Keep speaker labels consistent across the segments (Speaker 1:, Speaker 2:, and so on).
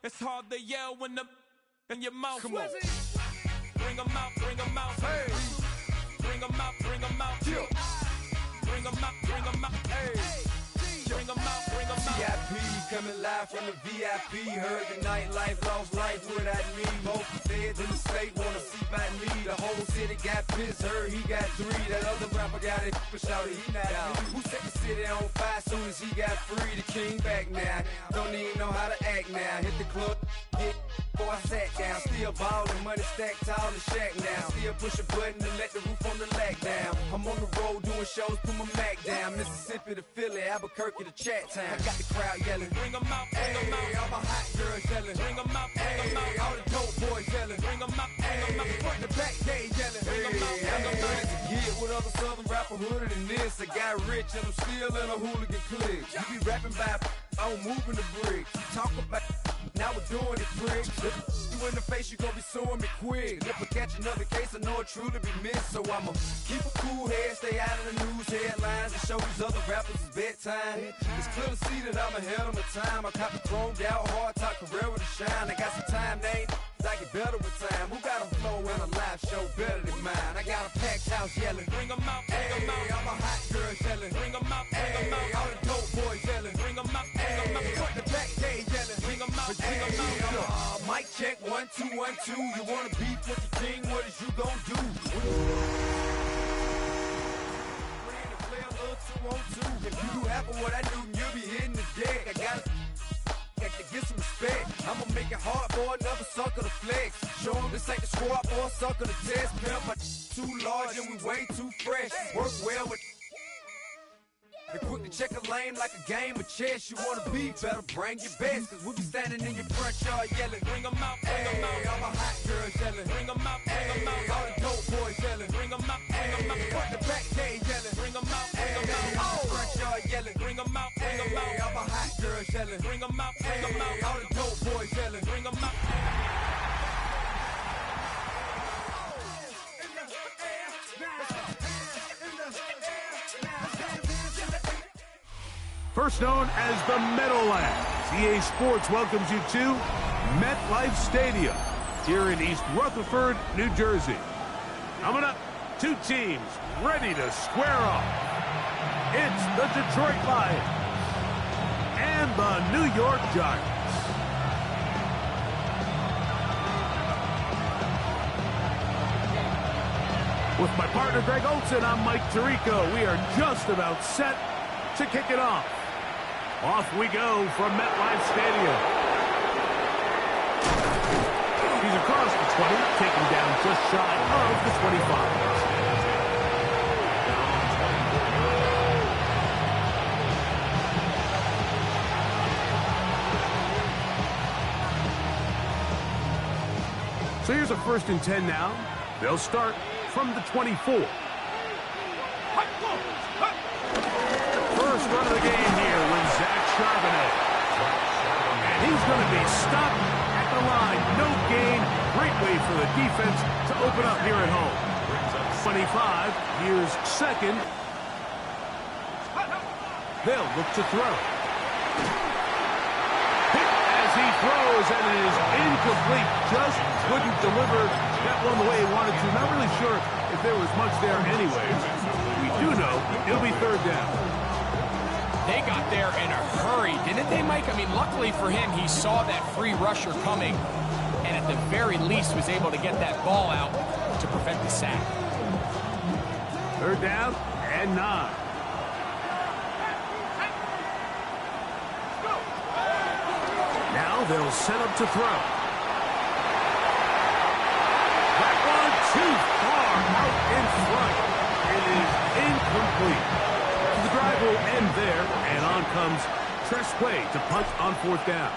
Speaker 1: It's hard to yell when the in your mouth.
Speaker 2: Come on.
Speaker 1: Bring 'em out, bring 'em out.
Speaker 2: Hey.
Speaker 1: Bring 'em out, bring 'em out.
Speaker 2: Yeah.
Speaker 1: Bring 'em out, bring 'em out.
Speaker 2: Hey.
Speaker 1: Bring 'em out, bring 'em out.
Speaker 2: VIP coming live from the VIP. Heard the nightlife, lost life without me. Both feds in the state wanna see by me. The whole city got pissed, heard he got 3. That other rapper got it, but shouted he not out. Who set the city on fire soon as he got free? The king back now, don't even know how to act now. Hit the club, hit. Before I sat down, still ballin', money stacked tall in the shack now. Still push a button to let the roof on the lag down. I'm on the road doing shows, put my Mac down. Mississippi to Philly, Albuquerque to Chat Town. I got the crowd yelling,
Speaker 1: Bring 'em out, bring 'em out.
Speaker 2: all my hot girls yelling,
Speaker 1: Bring 'em out, bring 'em out.
Speaker 2: all the dope boys yelling,
Speaker 1: Bring 'em out, bring 'em out.
Speaker 2: front to back, they yelling,
Speaker 1: Bring 'em out, bring 'em out.
Speaker 2: to get with other southern rapper hooded than this. I got rich and I'm still in a hooligan clique. You be rapping by, I'm moving the bricks. Talk about, now we're doing it, pricks. You in the face, you gon' be suing me quick. If I catch another case, I know it truly be missed. So I'ma keep a cool head, stay out of the news headlines, and show these other rappers it's bedtime. It's clear to see that I'm ahead of my time. I cop the chromed out, hard top career with a shine. I got some time, name. I get better with time. Who got a flow and a live show better than mine? I got a packed house yelling.
Speaker 1: Bring 'em out, bring 'em out.
Speaker 2: All my hot girls yelling.
Speaker 1: Bring 'em out, bring 'em out.
Speaker 2: All the dope boys yelling.
Speaker 1: Bring 'em out, bring 'em out.
Speaker 2: Front to back, they yelling.
Speaker 1: Bring 'em out, bring 'em out.
Speaker 2: Mic check, 1 2 1 2. You wanna beef with the king? What is you gon' do? Friend to play a little 2 on 2. If you do half of what I do, you'll be hitting the deck. I got to get some respect. I'ma make it hard for another sucker to flex. Show 'em this ain't the squad for a sucker to test. Pimp, my too large and we way too fresh. Work well with. And quick to check a lane like a game of chess. You wanna be better, bring your best. Cause we be standing in your front yard yelling.
Speaker 1: Bring 'em out, bring 'em out.
Speaker 2: All my hot girls yelling.
Speaker 1: Bring 'em out, bring 'em out.
Speaker 2: All the dope boys yelling.
Speaker 1: Bring 'em out, bring 'em out.
Speaker 2: Front to back, they yelling.
Speaker 1: Bring 'em out, bring 'em out.
Speaker 2: Front yard yelling.
Speaker 1: Bring 'em out, bring 'em out.
Speaker 2: All my hot girls yelling.
Speaker 1: Bring 'em out, bring 'em out.
Speaker 2: All the dope boys yelling.
Speaker 1: Bring 'em out.
Speaker 3: First known as the Meadowlands, EA Sports welcomes you to MetLife Stadium here in East Rutherford, New Jersey. Coming up, 2 teams ready to square off. It's the Detroit Lions and the New York Giants. With my partner Greg Olson, I'm Mike Tirico. We are just about set to kick it off. Off we go from MetLife Stadium. He's across the 20, taken down just shy of the 25. So here's a 1st and 10 now. They'll start from the 24. First run of the game here with Zach Charbonnet. And he's going to be stopped at the line. No gain. Great way for the defense to open up here at home. 25. Here's 2nd. They'll look to throw. Hit as he throws, and it is incomplete. Just couldn't deliver that one the way he wanted to. Not really sure if there was much there anyways. We do know it'll be 3rd down.
Speaker 4: They got there in a hurry, didn't they, Mike? I mean, luckily for him, he saw that free rusher coming, and at the very least was able to get that ball out to prevent the sack.
Speaker 3: 3rd down and 9. Now they'll set up to throw. That one too far out in front. It is incomplete. The drive will end there, and on comes Tress Way to punt on 4th down.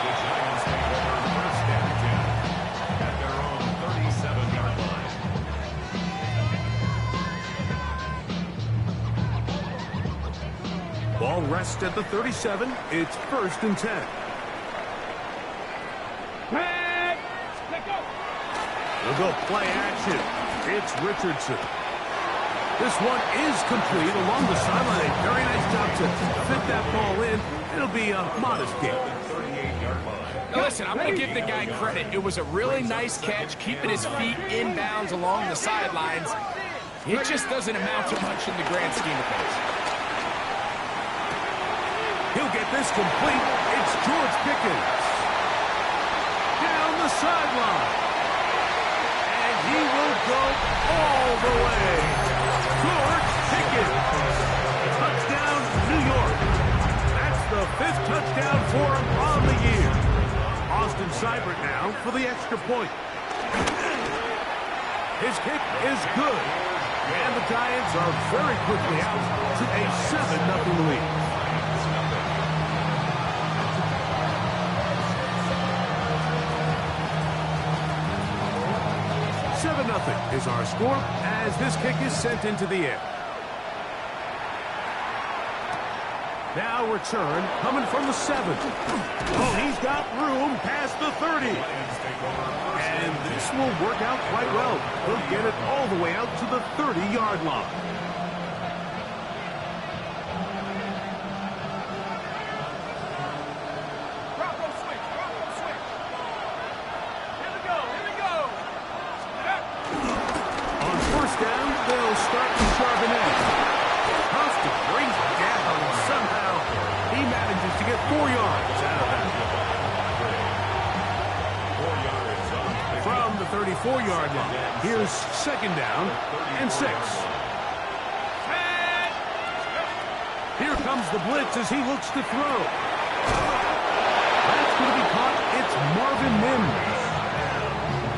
Speaker 5: The Giants make their 1st and 10 at their own 37-yard line.
Speaker 3: Ball rests at the 37. It's 1st and 10. We'll go play action. It's Richardson. This one is complete along the sideline. A very nice job to fit that ball in. It'll be a modest gain.
Speaker 4: Now listen, I'm going to give the guy credit. It was a really nice catch, keeping his feet inbounds along the sidelines. It just doesn't amount to much in the grand scheme of things.
Speaker 3: He'll get this complete. It's George Pickens. Down the sideline. And he will go all the way. George Pickens. Touchdown, New York. That's the 5th touchdown for him on the year. Austin Seibert now for the extra point. His kick is good. And the Giants are very quickly out to a 7-0 lead. 7-0 is our score as this kick is sent into the air. Now return coming from the 7. Oh, he's got room past the 30. And this will work out quite well. He'll get it all the way out to the 30-yard line. On first down, they'll start with Charbonnet. Austin brings it down, and somehow he manages to get 4 yards out of that. From the 34-yard line, here's second down and 6. Here comes the blitz as he looks to throw. That's going to be caught. It's Marvin Mims.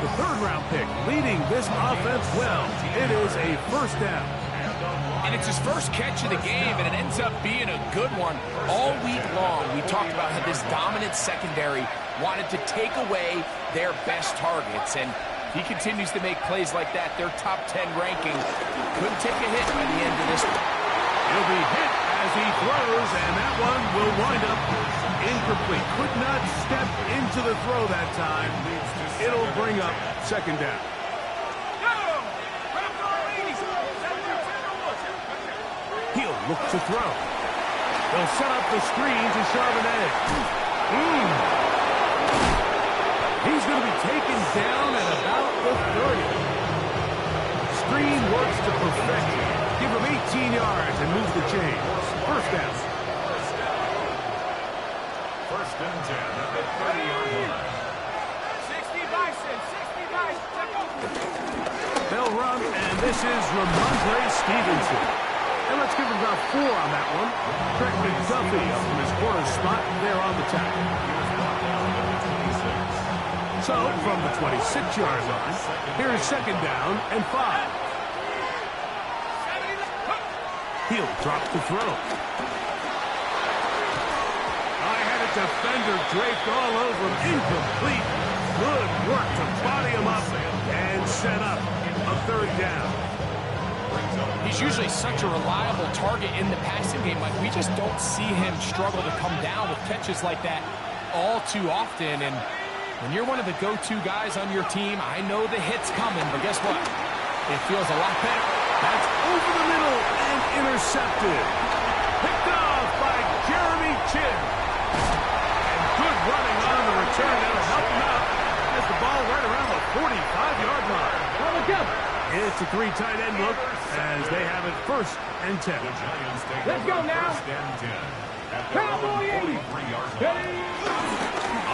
Speaker 3: The 3rd-round pick leading this offense well. It is a first down.
Speaker 4: And it's his first catch of the game, and it ends up being a good one. All week long, we talked about how this dominant secondary wanted to take away their best targets, and he continues to make plays like that. Their top 10 ranking could take a hit by the end of this one.
Speaker 3: He'll be hit as he throws, and that one will wind up incomplete. Could not step into the throw that time. It'll bring up second down. He'll look to throw. They'll set up the screen to Charbonnet. He's going to be taken down at about the 30. Screen works to perfection. Give him 18 yards and move the chains. First down.
Speaker 5: First and 10 at the 30-yard line.
Speaker 1: 60 Bison, 60 Bison.
Speaker 3: They'll run, and this is Ramondre Stevenson. And let's give him about 4 on that one. Trent McDuffie up from his corner spot there on the tackle. So, from the 26-yard line, here's second down and 5. He'll drop the throw. I had a defender draped all over him. Incomplete. Good work to body him up and set up a 3rd down.
Speaker 4: He's usually such a reliable target in the passing game. Like, we just don't see him struggle to come down with catches like that all too often. And when you're one of the go-to guys on your team, I know the hit's coming, but guess what? It feels a lot better.
Speaker 3: That's over the middle and intercepted. Picked off by Jeremy Chinn. And good running on the return. That'll help him out. Has the ball right around the 45-yard line. It's a 3 tight end look as they have it first and 10.
Speaker 1: Let's go now. Cowboy 80.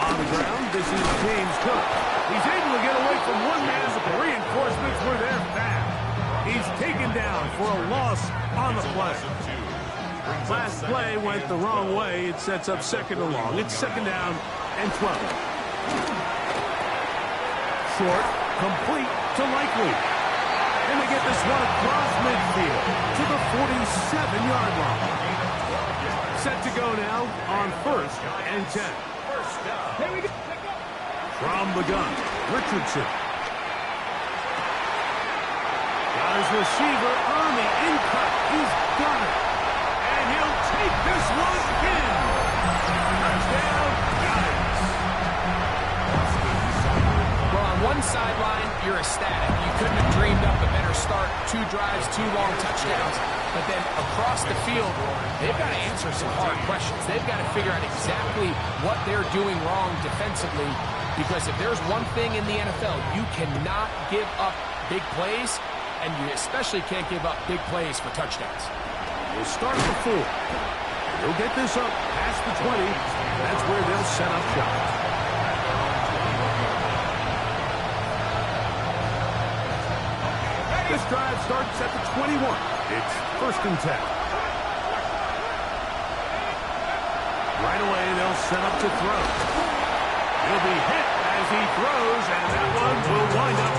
Speaker 3: On the ground, this is James Cook. He's able to get away from one man, but the reinforcements were there fast. He's taken down for a loss on the play. Last play went the wrong way. It sets up second and long. It's second down and 12. Short, complete to Likely. And they get this one across midfield to the 47-yard line. Set to go now on first and 10. From the gun, Richardson. Got his receiver on the in-cut. He's got it. And he'll take this one in. Touchdown, Giants.
Speaker 4: Well, on one sideline, you're ecstatic. You couldn't have dreamed up a better start. 2 drives, 2 long touchdowns. across the field, they've got to answer some hard questions. They've got to figure out exactly what they're doing wrong defensively, because if there's one thing in the NFL, you cannot give up big plays, and you especially can't give up big plays for touchdowns.
Speaker 3: We'll start at the 4. They'll get this up past the 20. That's where they'll set up shop. This drive starts at the 21. It's 1st and 10. Right away, they'll set up to throw. He'll be hit as he throws, and that one will wind up.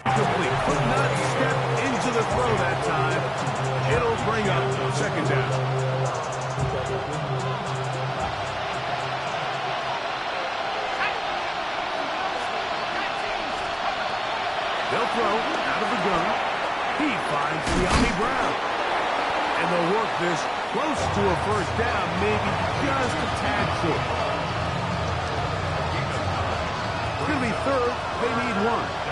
Speaker 3: Complete. Could not step into the throw that time. It'll bring up 2nd down. They'll throw out of the gun. He finds De'Ami Brown. And they'll work this close to a 1st down, maybe just a tad short. It's going to be 3rd. They need 1.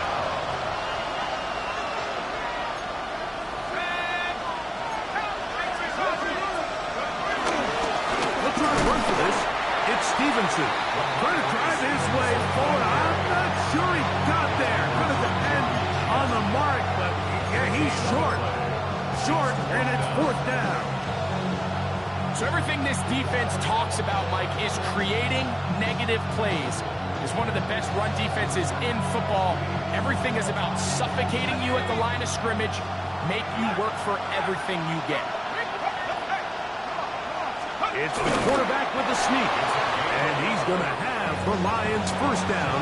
Speaker 3: Stevenson trying to drive his way forward. I'm not sure he got there. Going to depend on the mark, but yeah, he's short. Short, and it's 4th down.
Speaker 4: So everything this defense talks about, Mike, is creating negative plays. It's one of the best run defenses in football. Everything is about suffocating you at the line of scrimmage, make you work for everything you get.
Speaker 3: It's the quarterback with the sneak. And he's going to have the Lions 1st down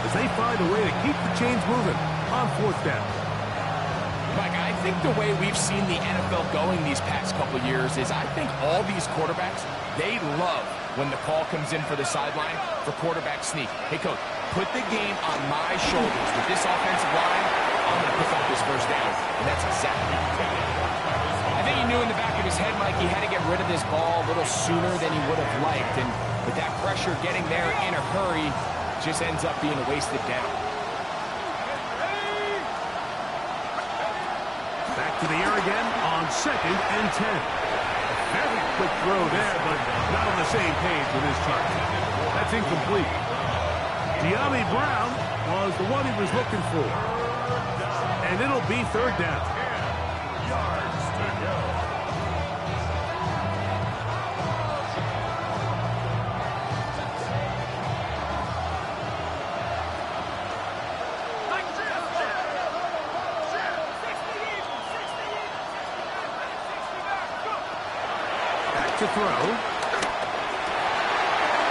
Speaker 3: as they find a way to keep the chains moving on 4th down.
Speaker 4: Mike, I think the way we've seen the NFL going these past couple of years is I think all these quarterbacks, they love when the call comes in for the sideline for quarterback sneak. Hey, coach, put the game on my shoulders. With this offensive line, I'm going to pick up this 1st down. And that's exactly what he did. I think he knew in the back of his head, Mike, he had to get rid of this ball a little sooner than he would have liked. And with that pressure getting there in a hurry, just ends up being a wasted down.
Speaker 3: Back to the air again on 2nd and 10. A very quick throw there, but not on the same page with his target. That's incomplete. De'Ami Brown was the one he was looking for. And it'll be 3rd down.
Speaker 5: 10 yards to go.
Speaker 3: To throw.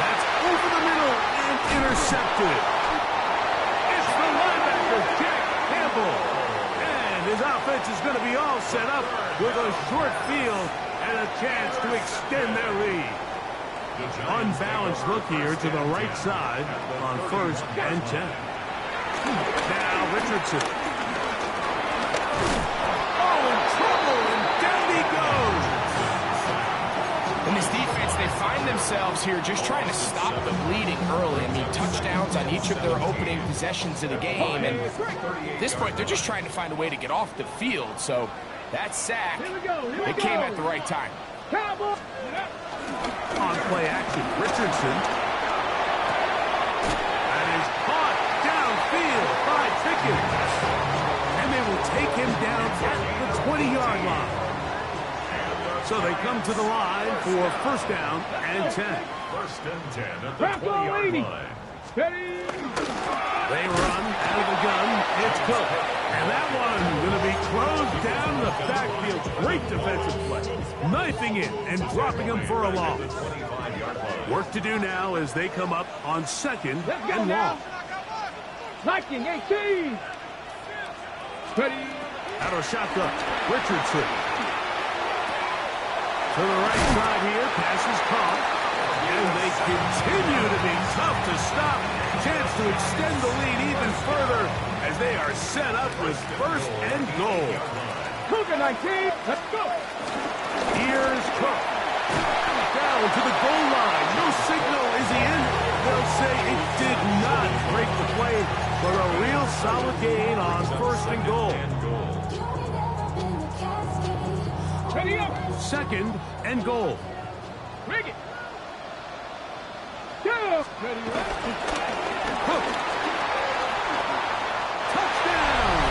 Speaker 3: That's over the middle and intercepted. It's the linebacker, Jack Campbell. And his offense is going to be all set up with a short field and a chance to extend their lead. Unbalanced look here to the right side on 1st and 10. Now Richardson. Oh, in trouble, and down he goes.
Speaker 4: In this defense, they find themselves here just trying to stop the bleeding early. I mean, touchdowns on each of their opening possessions of the game. And at this point, they're just trying to find a way to get off the field. So that sack, it came at the right time.
Speaker 3: On play action, Richardson. That is caught downfield by Pickett. And they will take him down at the 20-yard line. So they come to the line for 1st down and 10.
Speaker 5: 1st and 10 at the 20-yard line.
Speaker 3: They run out of the gun. It's Cook. And that one going to be closed down in the backfield. Great defensive play. Knifing it and dropping him for a loss. Work to do now as they come up on 2nd and long.
Speaker 1: Viking 18. Ready.
Speaker 3: Out of shotgun. Richardson. To the right side here. Pass is caught. And they continue to be tough to stop. Chance to extend the lead even further as they are set up with first and goal.
Speaker 1: Cougar 19. Let's go.
Speaker 3: Here's Cook. Down to the goal line. No signal. Is he in? They'll say it did not break the play, but a real solid gain on first and goal.
Speaker 1: Ready up.
Speaker 3: Second and goal.
Speaker 1: Rig it. Go. Ready up.
Speaker 3: Cook. Touchdown.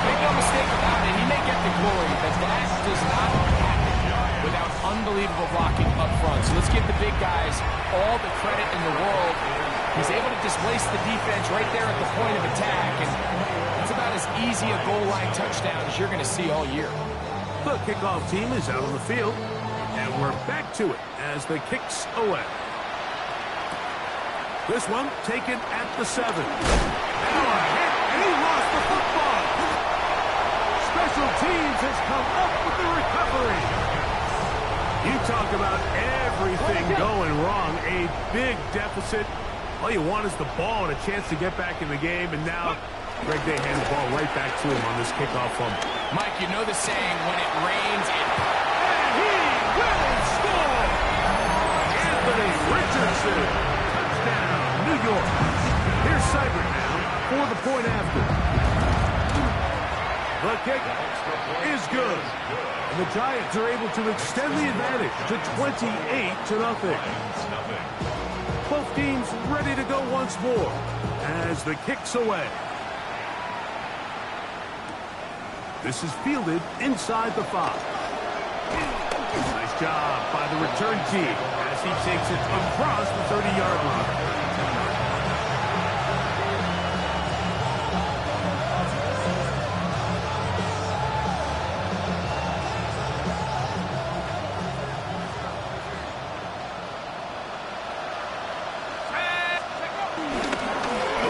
Speaker 4: Make no mistake about it, he may get the glory, but that does not happen without unbelievable blocking up front. So let's give the big guys all the credit in the world. He's able to displace the defense right there at the point of attack, and it's about as easy a goal line touchdown as you're going to see all year.
Speaker 3: The kickoff team is out on the field, and we're back to it as the kicks away. This one taken at the 7. Now a hit, and he lost the football. Special teams has come up with the recovery. You talk about everything going wrong. A big deficit. All you want is the ball and a chance to get back in the game, and now Greg Day hands the ball right back to him on this kickoff fumble.
Speaker 4: Mike, you know the saying, when it rains, it...
Speaker 3: And he will score! Anthony Richardson. Touchdown, New York. Here's Seibert now for the point after. The kick is good. And the Giants are able to extend the advantage to 28-0. Both teams ready to go once more as the kick's away. This is fielded inside the 5. Nice job by the return team as he takes it across the 30-yard line.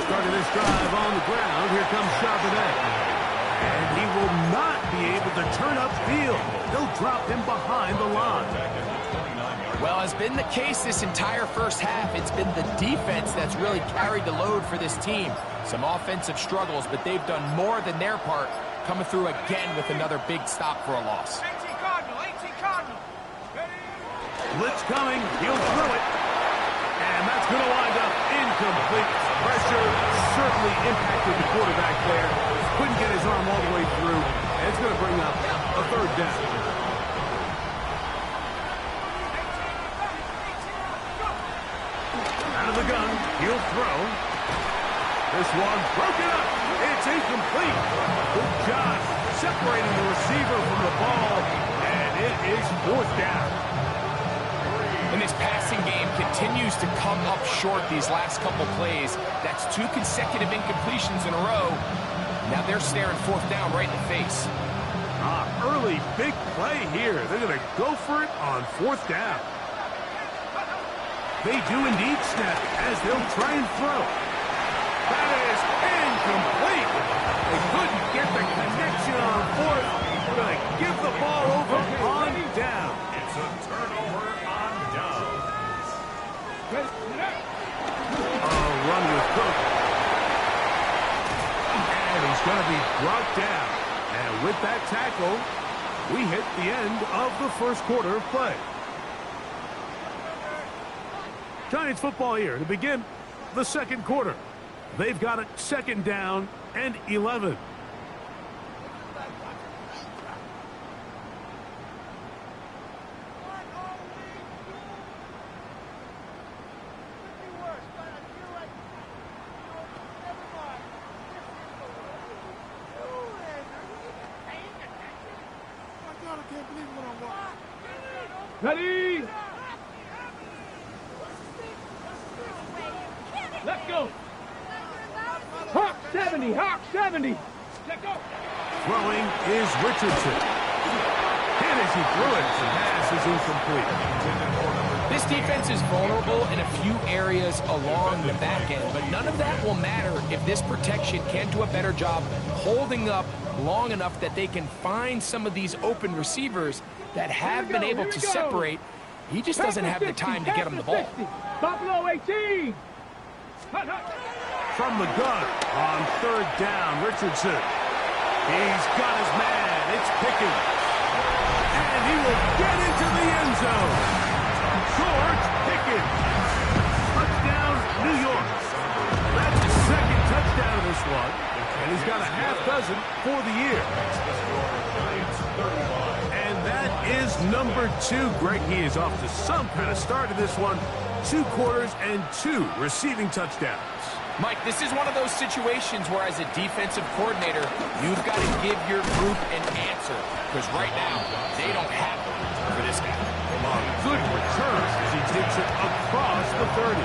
Speaker 3: Starting this drive on the ground, here comes Charbonnet. And he will not be able to turn upfield. They'll drop him behind the line.
Speaker 4: Well, as been the case this entire first half, it's been the defense that's really carried the load for this team. Some offensive struggles, but they've done more than their part, coming through again with another big stop for a loss.
Speaker 1: 18 Cardinal. 18 Cardinal. Ready.
Speaker 3: Blitz coming. He'll throw it. And that's going to wind up incomplete. Pressure certainly impacted the quarterback there. Couldn't get his arm all the way through. And it's going to bring up a third down. Out of the gun. He'll throw. This one broken up. It's incomplete. Good job separating the receiver from the ball. And it is fourth down.
Speaker 4: And this passing game continues to come up short these last couple plays. That's 2 consecutive incompletions in a row. Now they're staring fourth down right in the face.
Speaker 3: Early big play here. They're going to go for it on fourth down. They do indeed snap as they'll try and throw. That is incomplete. They couldn't get the connection on fourth. We're going to give the ball over on down.
Speaker 5: It's a turnover on down.
Speaker 3: Run with Cook. And he's going to be brought down. And with that tackle, we hit the end of the first quarter of play. Giants football here to begin the second quarter. They've got it second down and 11.
Speaker 1: Ready. Let's go. Hawk 70. Hawk 70. Let's go.
Speaker 3: Throwing is Richardson. And as he threw it, the pass is incomplete.
Speaker 4: This defense is vulnerable in a few areas along the back end, but none of that will matter if this protection can't do a better job holding up long enough that they can find some of these open receivers that have been able to separate. He just doesn't have the time to get him the ball.
Speaker 1: Buffalo 18.
Speaker 3: From the gun on third down, Richardson. He's got his man. It's Pickens. And he will get into the end zone. George Pickens. Touchdown, New York. That's his second touchdown of this one. And he's got a half dozen for the year. And that is number 2. Greg, he is off to some kind of start in this one. 2 quarters and 2 receiving touchdowns.
Speaker 4: Mike, this is one of those situations where as a defensive coordinator, you've got to give your group an answer. Because right now, they don't have it for this guy.
Speaker 3: Good return as he takes it across the 30.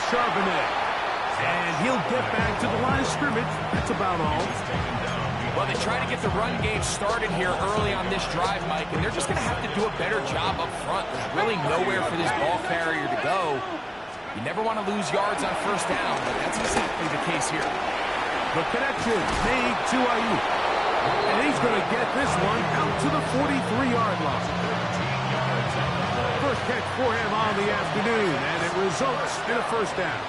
Speaker 3: Charbonnet. And he'll get back to the line of scrimmage. That's about all.
Speaker 4: Well, they try to get the run game started here early on this drive, Mike, and they're just going to have to do a better job up front. There's really nowhere for this ball carrier to go. You never want to lose yards on first down, but that's exactly the case here.
Speaker 3: The connection made to Ayuk. And he's going to get this one out to the 43-yard line. First catch for him on the afternoon, and it results in a first down.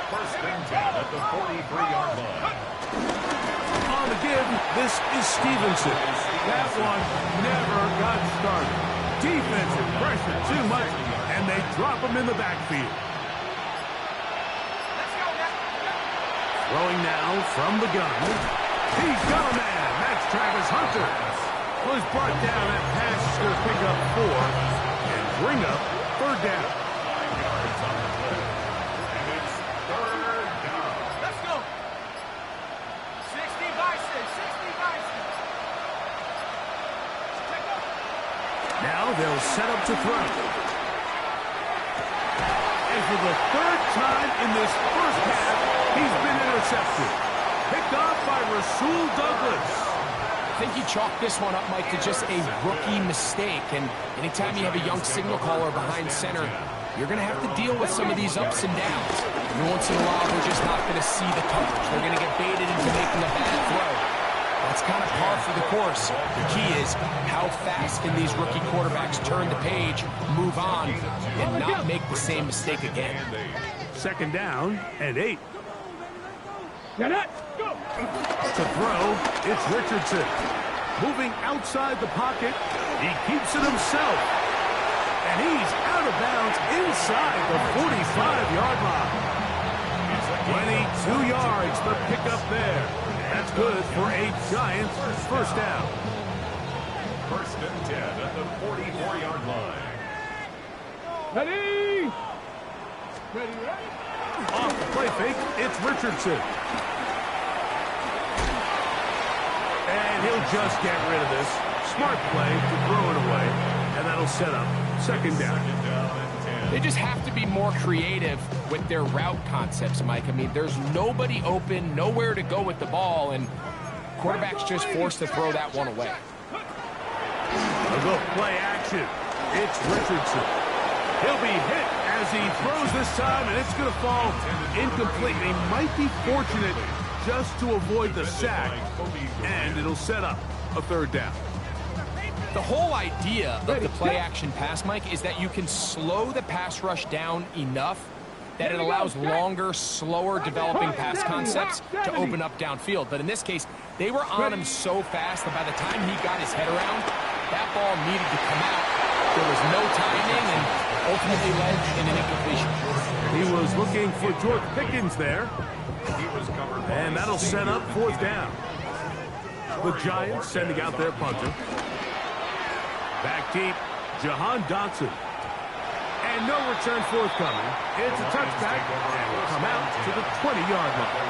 Speaker 5: First and 10 at the 43-yard line.
Speaker 3: On the give, this is Stevenson. That one never got started. Defensive pressure too much, and they drop him in the backfield. Throwing now from the gun. He's got a man. That's Travis Hunter. Was brought down. That pass is going to pick up 4. Bring up third down.
Speaker 5: 5 yards on the play. And it's third down.
Speaker 1: Let's go. 60 Bison. 60 Bison.
Speaker 3: Now they'll set up to throw. And for the 3rd time in this first half, he's been intercepted. Picked off by Rasul Douglas.
Speaker 4: I think you chalk this one up, Mike, to just a rookie mistake. And anytime you have a young signal caller behind center, you're going to have to deal with some of these ups and downs. Every once in a while, they're just not going to see the coverage. They're going to get baited into making a bad throw. That's kind of par for the course. The key is how fast can these rookie quarterbacks turn the page, move on, and not make the same mistake again.
Speaker 3: Second down and 8.
Speaker 1: Get it. Go.
Speaker 3: To throw, it's Richardson. Moving outside the pocket, he keeps it himself. And he's out of bounds inside the 45-yard line. 22 yards to pick up there. That's good for a Giants first down.
Speaker 5: First and 10 at the 44-yard line.
Speaker 1: Ready. Ready.
Speaker 3: Off the play fake, it's Richardson. And he'll just get rid of this. Smart play to throw it away. And that'll set up second down.
Speaker 4: They just have to be more creative with their route concepts, Mike. I mean, there's nobody open, nowhere to go with the ball, and quarterback's just forced to throw that one away.
Speaker 3: They'll go play action. It's Richardson. He'll be hit as he throws this time, and it's going to fall incomplete. He might be fortunate just to avoid the sack, and it'll set up a third down.
Speaker 4: The whole idea of the play-action pass, Mike, is that you can slow the pass rush down enough that it allows longer, slower developing pass concepts to open up downfield. But in this case, they were on him so fast that by the time he got his head around, that ball needed to come out. There was no timing and ultimately led in an incompletion.
Speaker 3: He was looking for George Pickens there. And that'll set up fourth down. The Giants sending out their punter. Back deep, Jahan Dotson. And And no return forthcoming. It's a touchback, and will come out to the 20-yard line.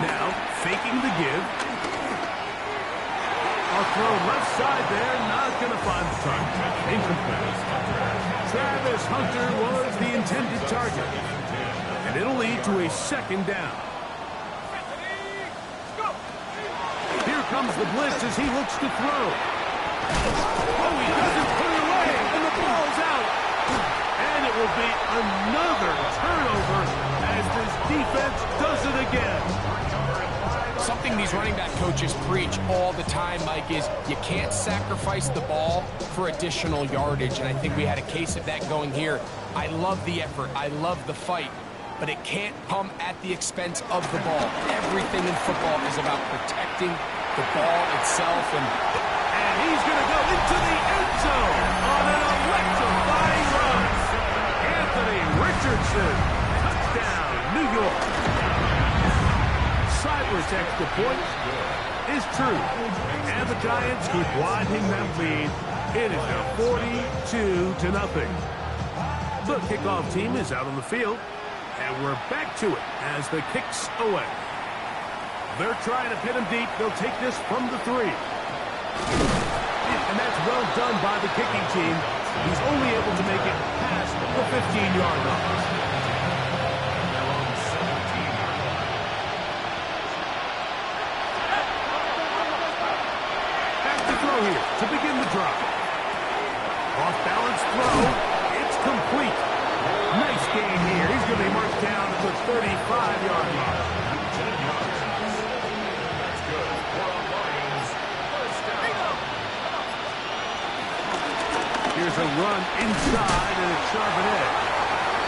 Speaker 3: Now, faking the give. I'll throw left side there, not going to find the target. Incomplete. Travis Hunter was the intended target. And it'll lead to a second down. Here comes the blitz as he looks to throw. Oh, he doesn't put it away, and the ball's out. And it will be another turnover as this defense does it again.
Speaker 4: Something these running back coaches preach all the time, Mike, is you can't sacrifice the ball for additional yardage, and I think we had a case of that going here. I love the effort. I love the fight, but it can't come at the expense of the ball. Everything in football is about protecting the ball itself, and
Speaker 3: he's going to go into the end zone on an electrifying run. Anthony Richardson, touchdown, New York. Cypress extra point is true. And the Giants keep widening that lead. It is now 42-0. The kickoff team is out on the field. And we're back to it as the kick's away. They're trying to pin him deep. They'll take this from the 3. And that's well done by the kicking team. He's only able to make it past the 15-yard line. Here to begin the drive. Off-balance throw. It's complete. Nice gain here. He's going to be marked down at the 35-yard line.
Speaker 5: That's good.
Speaker 3: Here's a run inside, and it's Charbonnet.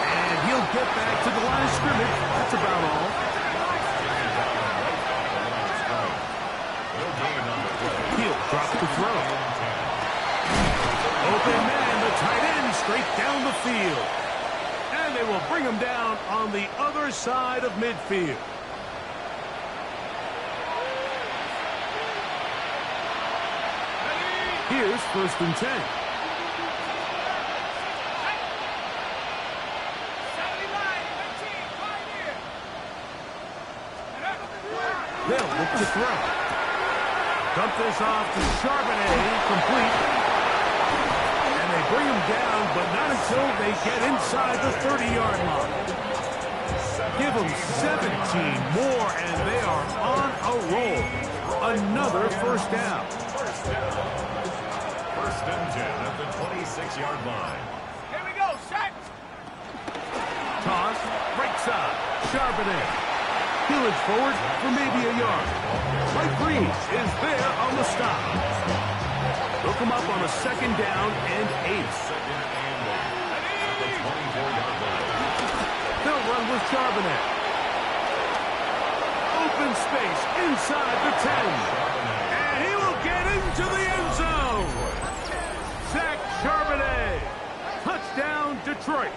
Speaker 3: And he'll get back to the line of scrimmage. That's about all. Drop the throw. Open man, the tight end, straight down the field. And they will bring him down on the other side of midfield. Here's 1st and 10. They'll look to throw. Dump this off to Charbonnet, complete. And they bring him down, but not until they get inside the 30-yard line. Give them 17 more, and they are on a roll. Another first down.
Speaker 5: First and 10 at the 26-yard line.
Speaker 1: Here we go, set.
Speaker 3: Toss, right side, Charbonnet. Peeling forward for maybe a yard. Mike Breeze is there on the stop. They'll come up on a 2nd down and 8. They'll run with Charbonnet. Open space inside the 10. And he will get into the end zone. Zach Charbonnet. Touchdown, Detroit.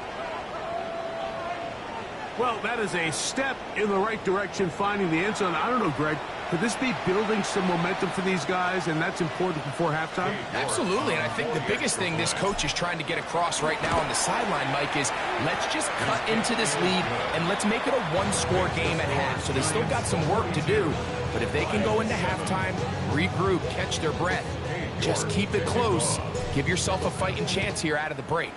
Speaker 3: Well, that is a step in the right direction, finding the end zone. I don't know, Greg. Could this be building some momentum for these guys, and that's important before halftime?
Speaker 4: Absolutely, and I think the biggest thing this coach is trying to get across right now on the sideline, Mike, is let's just cut into this lead, and let's make it a one-score game at half. So they still got some work to do, but if they can go into halftime, regroup, catch their breath, just keep it close, give yourself a fighting chance here out of the break.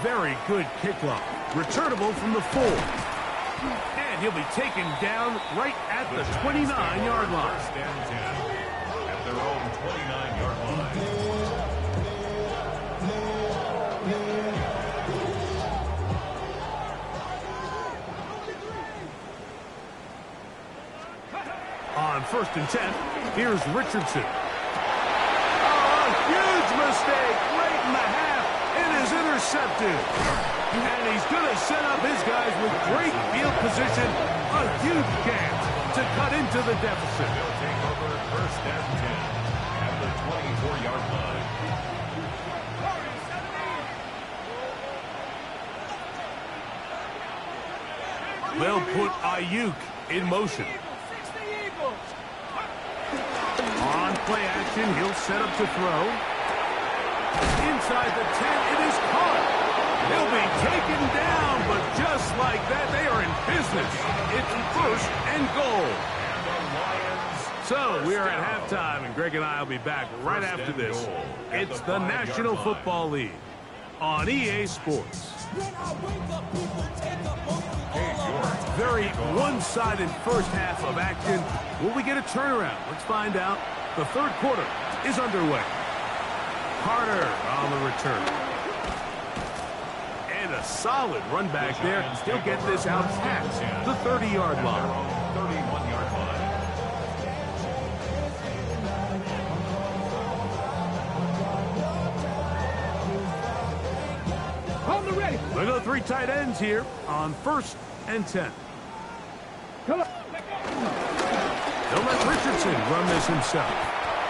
Speaker 3: Very good kickoff. Returnable from the 4. And he'll be taken down right at the 29-yard line.
Speaker 5: First and 10 at their own 29-yard line.
Speaker 3: On 1st and 10, here's Richardson. Oh, a huge mistake right in the half. It is intercepted. And he's going to set up his guys with great field position. A huge chance to cut into the deficit.
Speaker 5: They'll take over 1st and 10 at the 24-yard line.
Speaker 3: They'll put Ayuk in motion. On play action, he'll set up to throw. Inside the 10, it is caught. He'll be taken down, but just like that, they are in business. It's 1st and goal. So we are at halftime, and Greg and I will be back right after this. It's the National Football League on EA Sports. Very one-sided first half of action. Will we get a turnaround? Let's find out. The third quarter is underway. Carter on the return. And a solid run back there. He'll get this out past the 30-yard line.
Speaker 5: 31-yard line.
Speaker 1: On the ready.
Speaker 3: They go 3 tight ends here on 1st and 10.
Speaker 1: Come on.
Speaker 3: They'll let Richardson run this himself.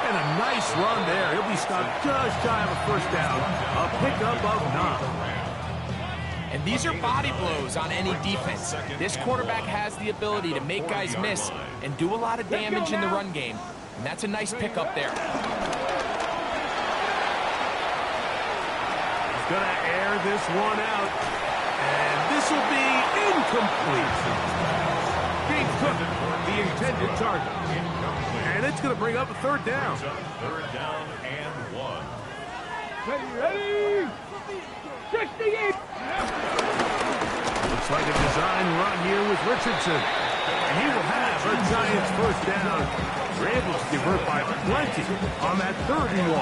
Speaker 3: And a nice run there. He'll be stopped just shy of a first down. A pickup of 9.
Speaker 4: And these are body blows on any defense. This quarterback has the ability to make guys miss and do a lot of damage in the run game. And that's a nice pickup there.
Speaker 3: He's going to air this one out. And this will be incomplete. Being cooked, the intended target. And it's going to bring up a 3rd down.
Speaker 5: 3rd down and 1.
Speaker 1: Ready. 68.
Speaker 3: Looks like a design run here with Richardson. And he will have a Giants 1st down. They're able to convert by plenty on that 3rd and 1.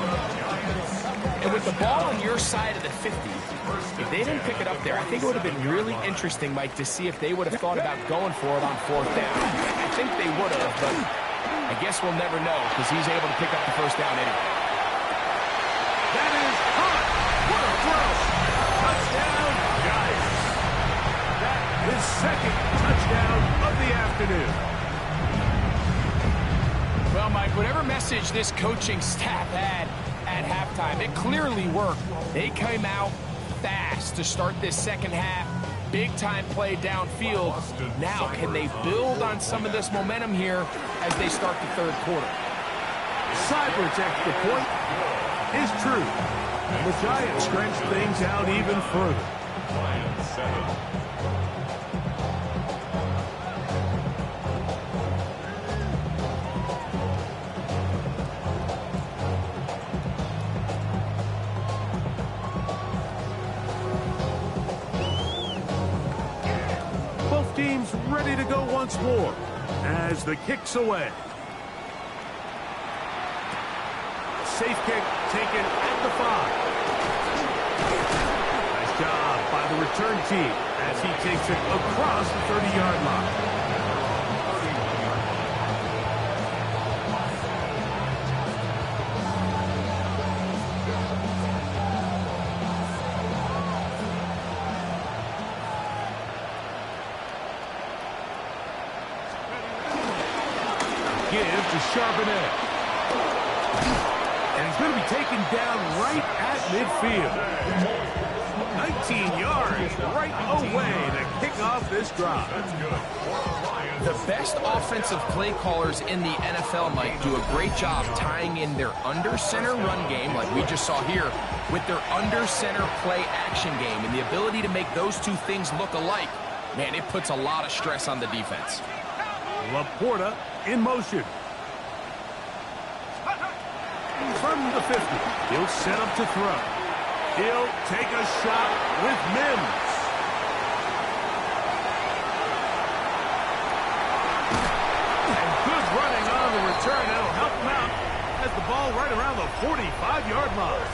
Speaker 4: And with the ball on your side of the 50, if they didn't pick it up there, I think it would have been really interesting, Mike, to see if they would have thought about going for it on 4th down. I think they would have, but I guess we'll never know because he's able to pick up the 1st down anyway.
Speaker 3: That is hot. What a throw. Touchdown, Giants. That is 2nd touchdown of the afternoon.
Speaker 4: Well, Mike, whatever message this coaching staff had at halftime, it clearly worked. They came out fast to start this 2nd half. Big-time play downfield. Now, can they build on some of this momentum here as they start the 3rd quarter?
Speaker 3: Seibert's extra point is true. And the Giants stretch things out even further.
Speaker 5: Giants 7.
Speaker 3: Teams ready to go once more as the kick's away. Safe kick taken at the 5. Nice job by the return team as he takes it across the 30-yard line. Give to Charbonnet. And he's going to be taken down right at midfield. 19 yards right away to kick off this drive.
Speaker 4: The best offensive play callers in the NFL, Mike, do a great job tying in their under-center run game, like we just saw here, with their under-center play action game. And the ability to make those two things look alike, man, it puts a lot of stress on the defense.
Speaker 3: Laporta in motion. From the 50, he'll set up to throw. He'll take a shot with Mims. And good running on the return. That'll help him out. Has the ball right around the 45-yard line.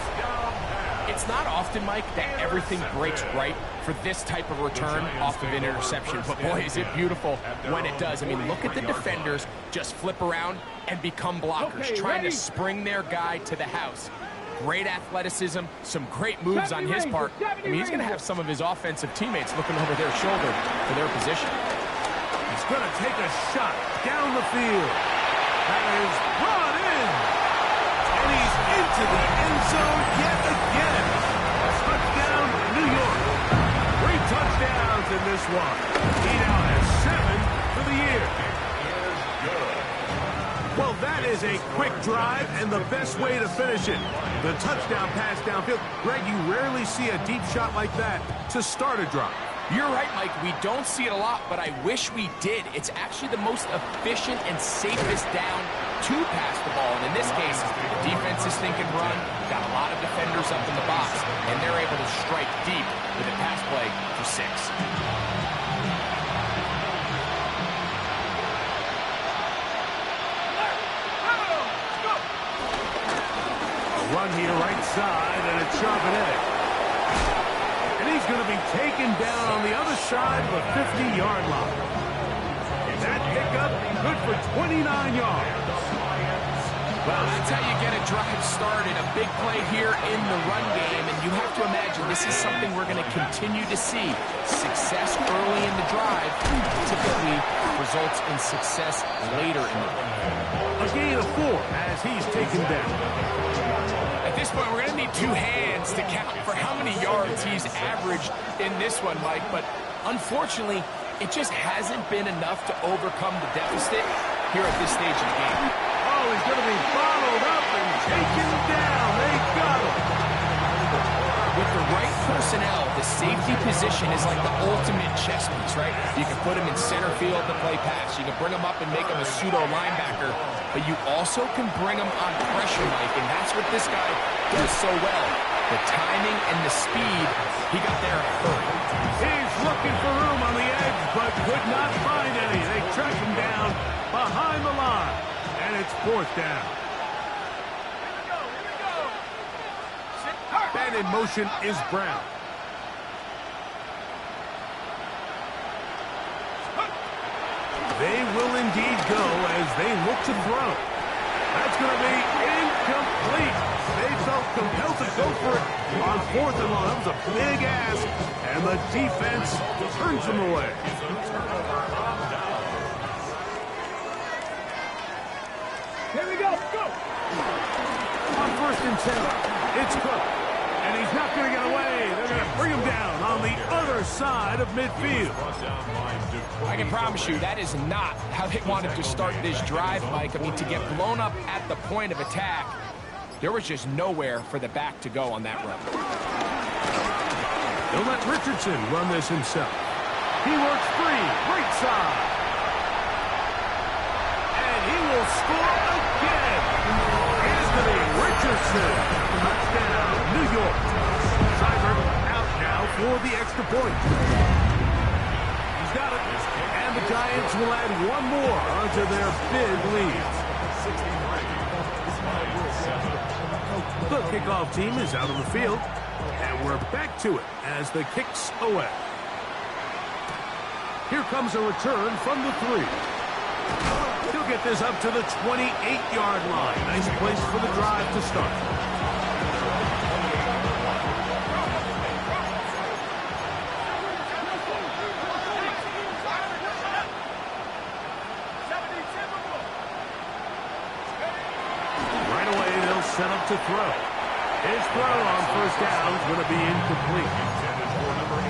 Speaker 4: It's not often, Mike, that everything breaks right for this type of return off of an interception. But, boy, is it beautiful when it does. I mean, look at the defenders just flip around and become blockers, trying to spring their guy to the house. Great athleticism, some great moves on his part. I mean, he's going to have some of his offensive teammates looking over their shoulder for their position.
Speaker 3: He's going to take a shot down the field. That is brought in. And he's into the end zone yet again. Touchdown, New York. 3 touchdowns in this one. He now has a quick drive and the best way to finish it. The touchdown pass downfield. Greg, you rarely see a deep shot like that to start a drive.
Speaker 4: You're right, Mike. We don't see it a lot, but I wish we did. It's actually the most efficient and safest down to pass the ball. And in this case, the defense is thinking run, got a lot of defenders up in the box, and they're able to strike deep with a pass play for 6.
Speaker 3: Run here, right side, and it's Charbonnet. And he's going to be taken down on the other side of a 50-yard line. That pickup good for 29 yards.
Speaker 4: Well, that's how you get a drive started. A big play here in the run game, and you have to imagine this is something we're going to continue to see. Success early in the drive typically results in success later in the run.
Speaker 3: A gain of 4 as he's taken down.
Speaker 4: At this point, we're going to need 2 hands to count for how many yards he's averaged in this one, Mike. But unfortunately, it just hasn't been enough to overcome the deficit here at this stage of the game.
Speaker 3: Oh, he's going to be followed up and taken down. They got him.
Speaker 4: With the right personnel, the safety position is like the ultimate chess piece, right? You can put him in center field to play pass. You can bring him up and make him a pseudo linebacker. But you also can bring him on pressure, Mike, and that's what this guy does so well. The timing and the speed, he got there in a hurry.
Speaker 3: He's looking for room on the edge, but could not find any. They track him down behind the line, and it's 4th down. And in motion is Brown. They will indeed go as they look to throw. That's going to be incomplete. They felt compelled to go for it on 4th and long. That was a big ask, and the defense turns them away.
Speaker 1: Here we go. Go.
Speaker 3: On 1st and 10, it's Cook. And he's not going to get away. They're going to bring him down on the other side of midfield.
Speaker 4: I can promise you that is not how they wanted to start this drive, Mike. I mean, to get blown up at the point of attack, there was just nowhere for the back to go on that run.
Speaker 3: They'll let Richardson run this himself. He works free, right side. And he will score again. Anthony Richardson. Touchdown, New York. Cyber out now for the extra point. He's got it. And the Giants will add 1 more onto their big lead. The kickoff team is out on the field. And we're back to it as the kick's away. Here comes a return from the 3. He'll get this up to the 28-yard line. Nice place for the drive to start. Right away, they'll set up to throw. His throw on 1st down is going to be incomplete.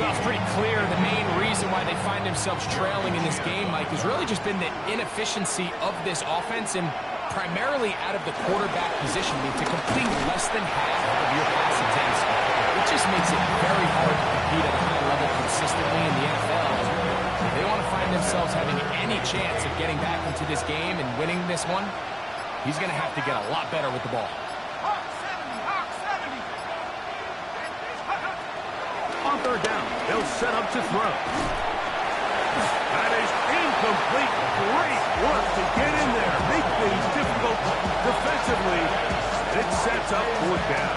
Speaker 4: It's pretty clear the main reason why they find themselves trailing in this game, Mike, has really just been the inefficiency of this offense and primarily out of the quarterback position. I mean, to complete less than half of your pass attempts, it just makes it very hard to compete at a high level consistently in the NFL. If they want to find themselves having any chance of getting back into this game and winning this one, he's going to have to get a lot better with the ball.
Speaker 3: On 3rd down, they'll set up to throw. That is incomplete. Great work to get in there. Make things difficult defensively. It sets up 4th down.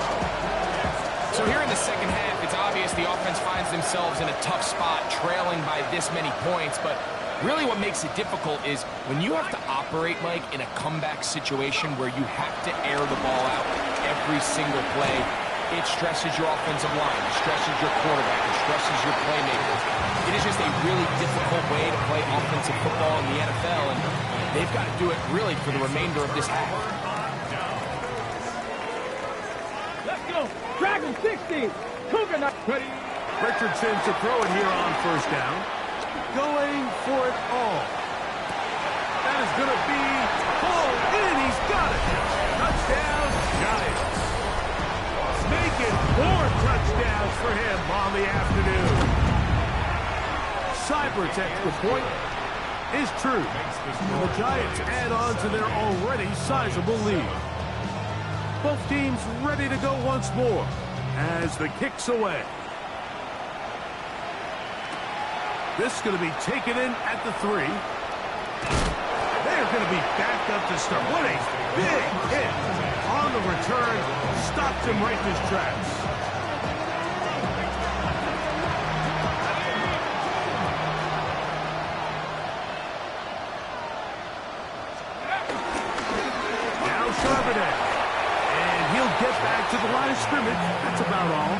Speaker 4: So here in the second half, it's obvious the offense finds themselves in a tough spot, trailing by this many points. But really what makes it difficult is when you have to operate, Mike, in a comeback situation where you have to air the ball out every single play. It stresses your offensive line, it stresses your quarterback, it stresses your playmakers. It is just a really difficult way to play offensive football in the NFL, and they've got to do it really for the remainder of this half.
Speaker 1: Let's go. Dragon 60. Cougar ready.
Speaker 3: Richardson to throw it here on 1st down. Going for it all. And is going to be pulled in. He's got it. Touchdown, Giants. Making 4 touchdowns for him on the afternoon. Cyber's extra point is true. And the Giants add on to their already sizable lead. Both teams ready to go once more as the kick's away. This is going to be taken in at the 3. They're going to be backed up to start. What a big hit on the return. Stopped him right in his tracks. Now Charbonnet. And he'll get back to the line of scrimmage. That's about all.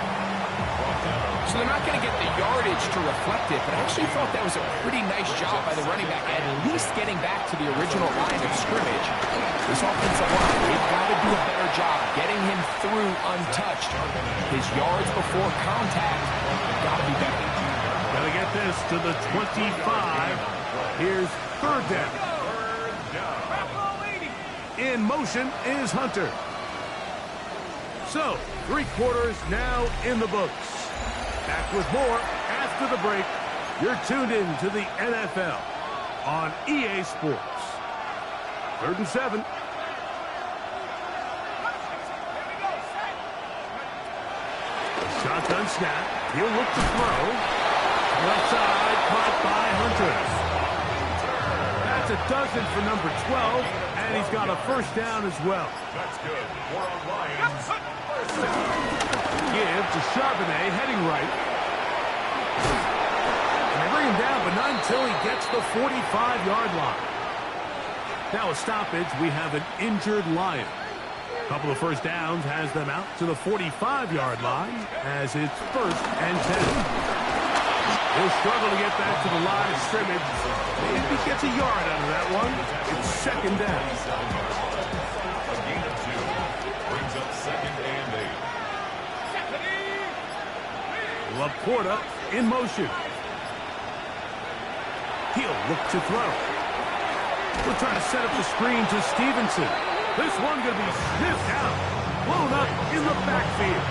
Speaker 4: So they're not going to get the yardage to reflect it, but I actually thought that was a pretty nice job by the running back, at least getting back to the original line of scrimmage. This offensive line, they've got to do a better job getting him through untouched. His yards before contact got to be better.
Speaker 3: Got to get this to the 25. Here's 3rd down. In motion is Hunter. So, 3 quarters now in the books. Back with more after the break. You're tuned in to the NFL on EA Sports. 3rd and 7. Shotgun snap. He'll look to throw. Left side, caught by Hunter. That's a dozen for number 12, and he's got a 1st down as well.
Speaker 5: That's good. More on Lions. 1st down.
Speaker 3: Give to Charbonnet, heading right. And they bring him down, but not until he gets the 45-yard line. Now a stoppage, we have an injured Lion. A couple of 1st downs has them out to the 45-yard line as it's 1st and 10. He'll struggle to get back to the line of scrimmage. If he gets a yard out of that one, it's 2nd down.
Speaker 5: A gain of 2 brings up 2nd and 8.
Speaker 3: Laporta in motion. He'll look to throw. We'll try to set up the screen to Stevenson. This one going to be sniffed out. Blown up in the backfield.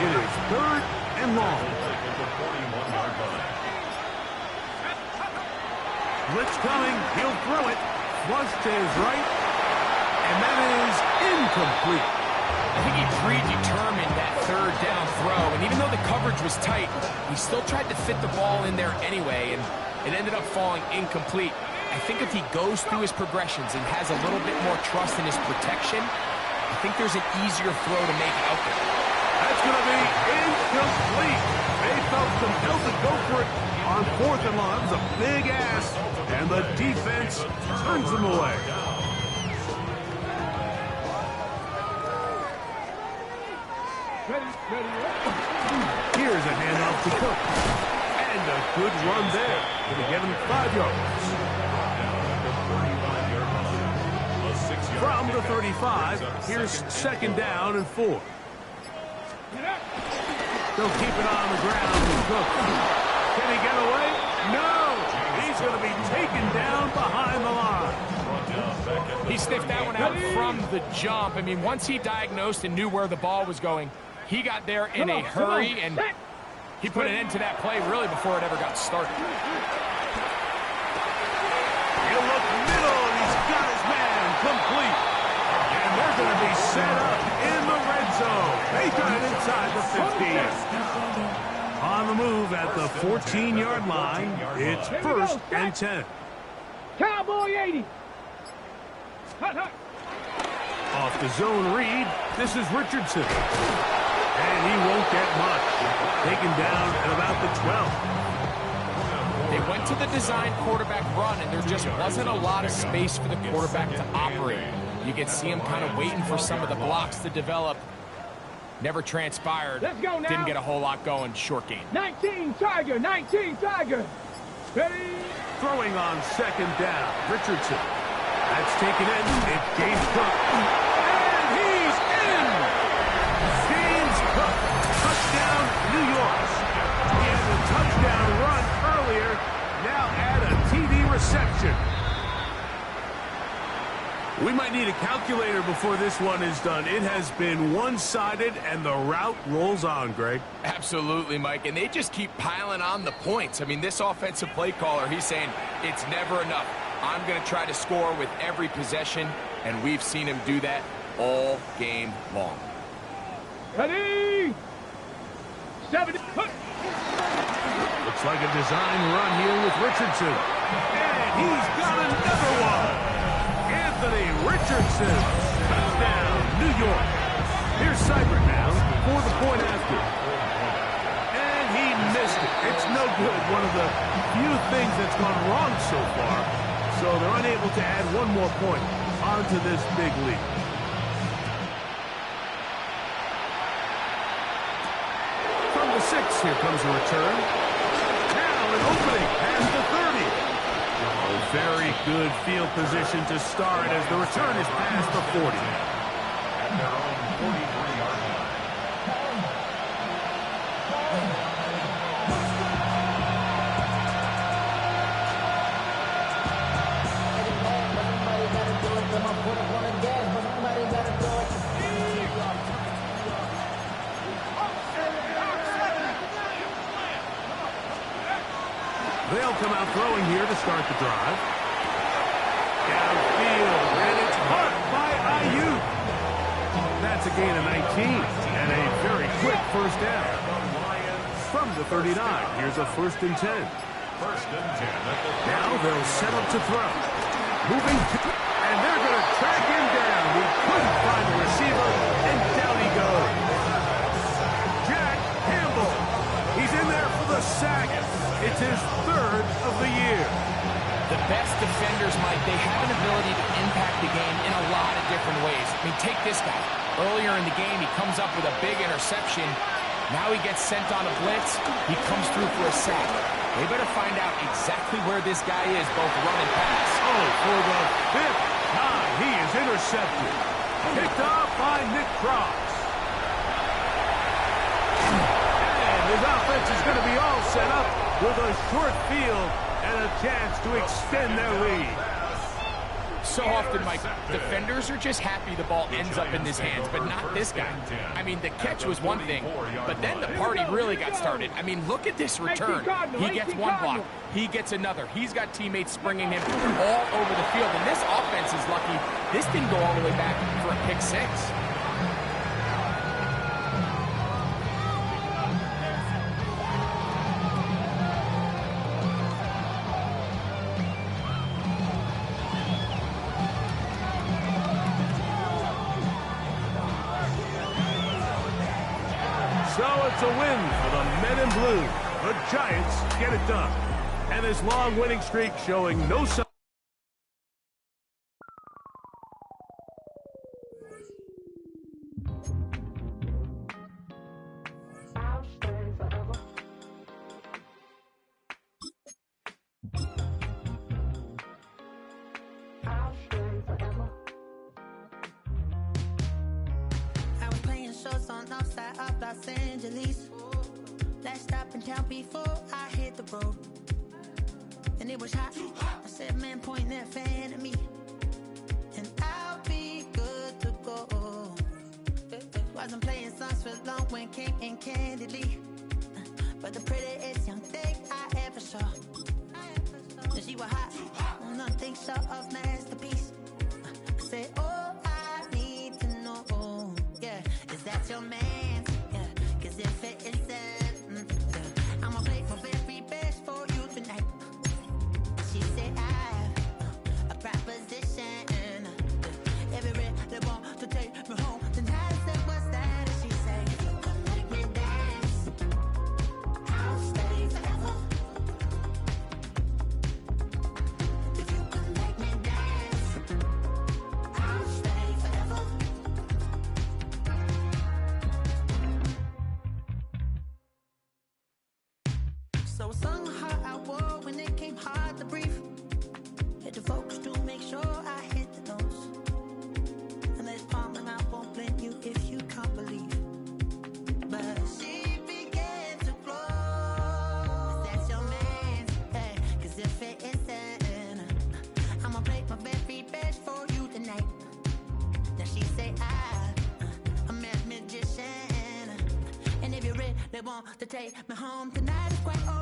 Speaker 3: It is 3rd and long. Blitz coming. He'll throw it. Flush to his right. And that is incomplete.
Speaker 4: I think he predetermined that 3rd down throw, and even though the coverage was tight, he still tried to fit the ball in there anyway, and it ended up falling incomplete. I think if he goes through his progressions and has a little bit more trust in his protection, I think there's an easier throw to make out there.
Speaker 3: That's going to be incomplete. They felt compelled to go for it on 4th and long. That was a big ass, and the defense turns them away. Here's a handoff to Cook. And a good run there. Going to get him 5 yards. From the 35, here's 2nd down and 4. They'll keep it on the ground with Cook. Can he get away? No! He's going to be taken down behind the line.
Speaker 4: He sniffed that one out from the jump. I mean, once he diagnosed and knew where the ball was going, he got there in a hurry, and he put an end to that play really before it ever got started.
Speaker 3: He'll look middle, and he's got his man complete. And they're going to be set up in the red zone. They got it inside the 15. On the move at the 14-yard line, it's 1st and 10.
Speaker 1: Cowboy 80.
Speaker 3: Off the zone read, this is Richardson. And he won't get much. Taken down at about the 12.
Speaker 4: They went to the design quarterback run, and there just wasn't a lot of space for the quarterback to operate. You could see him kind of waiting for some of the blocks to develop. Never transpired.
Speaker 1: Let's go now.
Speaker 4: Didn't get a whole lot going. Short game.
Speaker 1: 19 Tiger, 19 Tiger. Ready?
Speaker 3: Throwing on 2nd down, Richardson. That's taken in. It's James Cook. And he's in! James Cook. Touchdown, New York. He had a touchdown run earlier. Now add a TD reception. might need a calculator before this one is done. It has been one-sided, and the route rolls on, Greg.
Speaker 4: Absolutely, Mike, and they just keep piling on the points. I mean, this offensive play caller, he's saying it's never enough. I'm going to try to score with every possession, and we've seen him do that all game long.
Speaker 1: Ready? 70.
Speaker 3: Looks like a design run here with Richardson. And he's got another one. Anthony Richardson. Touchdown, New York. Here's Seibert now for the point after. And he missed it. It's no good. One of the few things that's gone wrong so far. So they're unable to add one more point onto this big lead. From the 6, here comes a return. Now an opening past the 30. Oh, very good field position to start as the return is past the 40.
Speaker 5: At their own 43-yard line.
Speaker 3: They'll come out throwing here to start the drive. Downfield, and it's caught by Ayuk. That's a gain of 19, and a very quick first down. From the 39, here's a 1st and 10.
Speaker 5: 1st and 10 at the 30.
Speaker 3: Now they'll set up to throw. Moving, and they're going to track him down. He couldn't find the receiver, and down he goes. Jack Campbell. He's in there for the sack. It's his 3rd of the year.
Speaker 4: The best defenders, Mike, they have an ability to impact the game in a lot of different ways. I mean, take this guy. Earlier in the game, he comes up with a big interception. Now he gets sent on a blitz. He comes through for a sack. They better find out exactly where this guy is, both run and pass.
Speaker 3: Oh, for the 5th time, he is intercepted. Picked off by Nick Cross. And his offense is going to be all set up with a short field and a chance to extend their lead.
Speaker 4: So often, Mike, defenders are just happy the ball ends up in his hands, but not this guy. I mean, the catch was one thing, but then the party really got started. I mean, look at this return. He gets one block. He gets another. He's got teammates springing him all over the field, and this offense is lucky. This didn't go all the way back for a pick 6.
Speaker 3: So it's a win for the men in blue. The Giants get it done. And this long winning streak showing no sign.
Speaker 6: Shows on outside of Los Angeles. Last stop in town before I hit the road. And it was hot. I said, man, point that fan at me. And I'll be good to go. Wasn't playing songs for long when came in candidly. But the prettiest young thing I ever saw. And she was hot. Nothing short of masterpiece. I said, oh, I need to know. Yeah, is that your man? Yeah, cause if it isn't, I'ma play my very best for you tonight. She said I have a proposition. Every they want to take me home tonight. I said, what's that? And she said, if you can make me dance, I'll stay forever. If you can make me dance, I'll stay forever. So I sung a heart I wore when it came hard to breathe. Hit the focus to make sure I hit the notes. And there's palm and I won't blame you if you can't believe. But she began to flow. That's your man, hey, cause if it isn't, I'ma play my very best for you tonight. They want to take me home tonight. It's quite